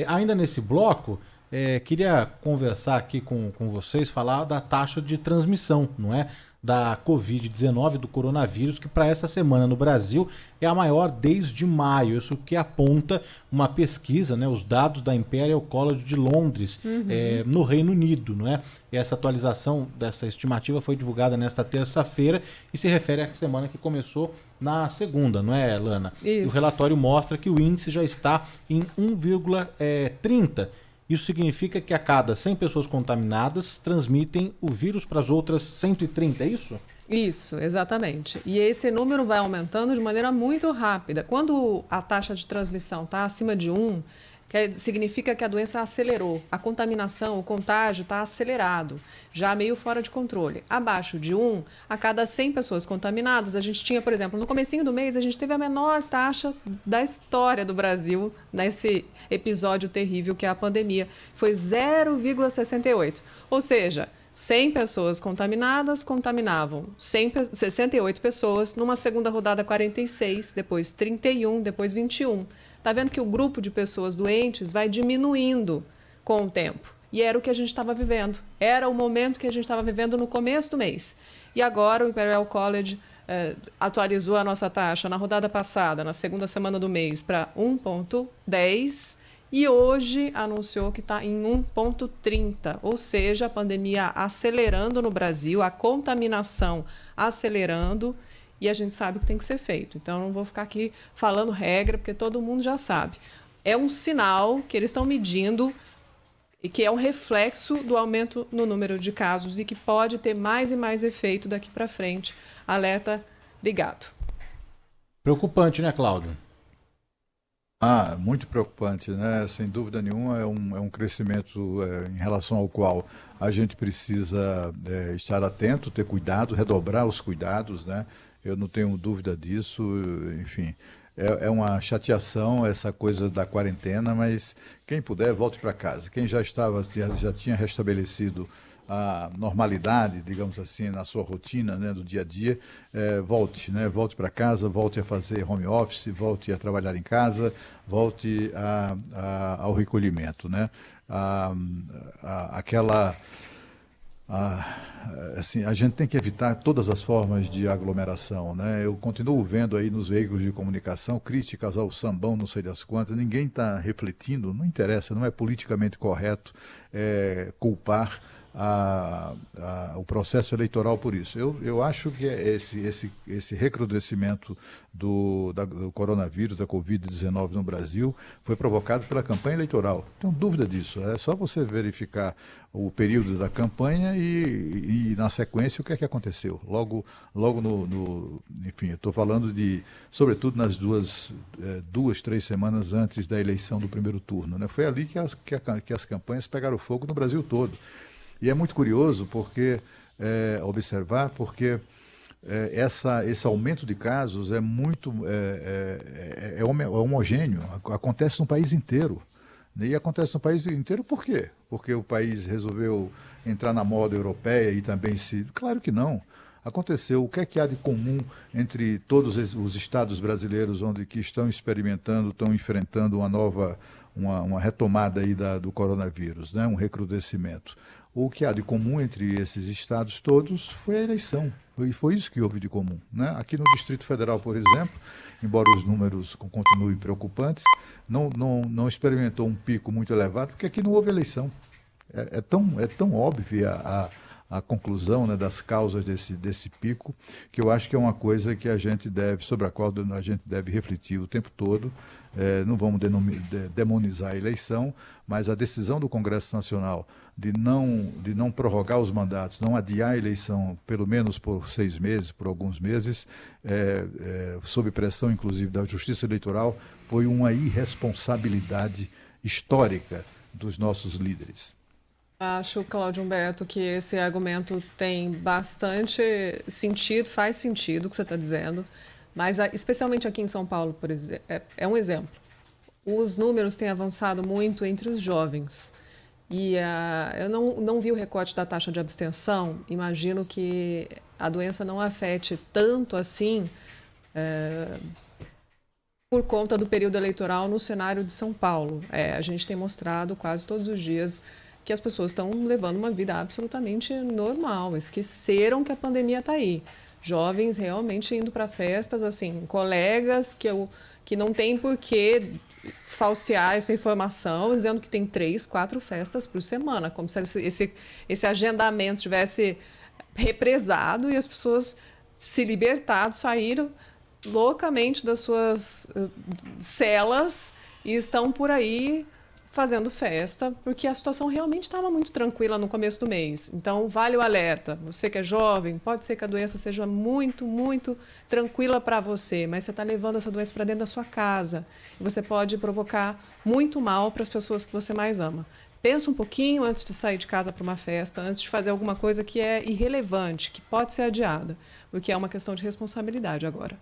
Ainda nesse bloco, queria conversar aqui com vocês, falar da taxa de transmissão, não é? Da Covid-19, do coronavírus, que para essa semana no Brasil é a maior desde maio. Isso que aponta uma pesquisa, né, os dados da Imperial College de Londres, no Reino Unido, não é? E essa atualização dessa estimativa foi divulgada nesta terça-feira e se refere à semana que começou na segunda, não é, Lana? Isso. E o relatório mostra que o índice já está em 1,30. Isso significa que a cada 100 pessoas contaminadas transmitem o vírus para as outras 130, é isso? Isso, exatamente. E esse número vai aumentando de maneira muito rápida. Quando a taxa de transmissão está acima de 1, significa que a doença acelerou. A contaminação, o contágio está acelerado, já meio fora de controle. Abaixo de 1, a cada 100 pessoas contaminadas, a gente tinha, por exemplo, no comecinho do mês, a gente teve a menor taxa da história do Brasil nesse episódio terrível que é a pandemia. Foi 0,68. Ou seja, 100 pessoas contaminadas contaminavam 68 pessoas, numa segunda rodada 46, depois 31, depois 21. Está vendo que o grupo de pessoas doentes vai diminuindo com o tempo. E era o que a gente estava vivendo. Era o momento que a gente estava vivendo no começo do mês. E agora o Imperial College atualizou a nossa taxa na rodada passada, na segunda semana do mês, para 1,10 e hoje anunciou que está em 1,30. Ou seja, a pandemia acelerando no Brasil, a contaminação acelerando. E a gente sabe o que tem que ser feito. Então, eu não vou ficar aqui falando regra, porque todo mundo já sabe. É um sinal que eles estão medindo e que é um reflexo do aumento no número de casos e que pode ter mais e mais efeito daqui para frente. Alerta ligado. Preocupante, né, Cláudio? Muito preocupante, né? Sem dúvida nenhuma, é um crescimento em relação ao qual a gente precisa estar atento, ter cuidado, redobrar os cuidados, né? Eu não tenho dúvida disso, enfim, é uma chateação essa coisa da quarentena, mas quem puder, volte para casa. Quem já tinha restabelecido a normalidade, digamos assim, na sua rotina, né, do dia a dia, volte, né? Volte para casa, volte a fazer home office, volte a trabalhar em casa, volte ao recolhimento, né? Aquela assim, a gente tem que evitar todas as formas de aglomeração, né? Eu continuo vendo aí nos veículos de comunicação críticas ao sambão, não sei das quantas, ninguém está refletindo, não interessa, não é politicamente correto culpar o processo eleitoral por isso. Eu acho que esse recrudescimento do coronavírus, da Covid-19 no Brasil, foi provocado pela campanha eleitoral. Não tenho dúvida disso. É só você verificar o período da campanha e na sequência, o que é que aconteceu. Logo enfim, eu estou falando sobretudo nas duas, 3 semanas antes da eleição do primeiro turno, né? Foi ali que as campanhas pegaram fogo no Brasil todo. E é muito curioso observar, porque esse aumento de casos é muito homogêneo, acontece no país inteiro. E acontece no país inteiro por quê? Porque o país resolveu entrar na moda europeia e também se... Claro que não. Aconteceu. O que é que há de comum entre todos os estados brasileiros que estão experimentando, estão enfrentando uma retomada aí do coronavírus, né? Um recrudescimento? O que há de comum entre esses estados todos foi a eleição. E foi isso que houve de comum, né? Aqui no Distrito Federal, por exemplo, embora os números continuem preocupantes, não experimentou um pico muito elevado, porque aqui não houve eleição. É tão óbvia a conclusão, né, das causas desse pico, que eu acho que é uma coisa que sobre a qual a gente deve refletir o tempo todo. Não vamos demonizar a eleição, mas a decisão do Congresso Nacional de não prorrogar os mandatos, não adiar a eleição, pelo menos por 6 meses, por alguns meses, sob pressão, inclusive, da Justiça Eleitoral, foi uma irresponsabilidade histórica dos nossos líderes. Acho, Cláudio Humberto, que esse argumento tem bastante sentido, faz sentido o que você está dizendo, mas especialmente aqui em São Paulo, por exemplo, é um exemplo. Os números têm avançado muito entre os jovens. E eu não vi o recorte da taxa de abstenção, imagino que a doença não afete tanto assim por conta do período eleitoral no cenário de São Paulo. A gente tem mostrado quase todos os dias que as pessoas estão levando uma vida absolutamente normal, esqueceram que a pandemia está aí. Jovens realmente indo para festas, assim, colegas que não tem por que falsear essa informação, dizendo que tem 3, 4 festas por semana, como se esse agendamento estivesse represado e as pessoas se libertaram, saíram loucamente das suas celas e estão por aí fazendo festa, porque a situação realmente estava muito tranquila no começo do mês. Então, vale o alerta. Você que é jovem, pode ser que a doença seja muito, muito tranquila para você, mas você está levando essa doença para dentro da sua casa. E você pode provocar muito mal para as pessoas que você mais ama. Pensa um pouquinho antes de sair de casa para uma festa, antes de fazer alguma coisa que é irrelevante, que pode ser adiada, porque é uma questão de responsabilidade agora.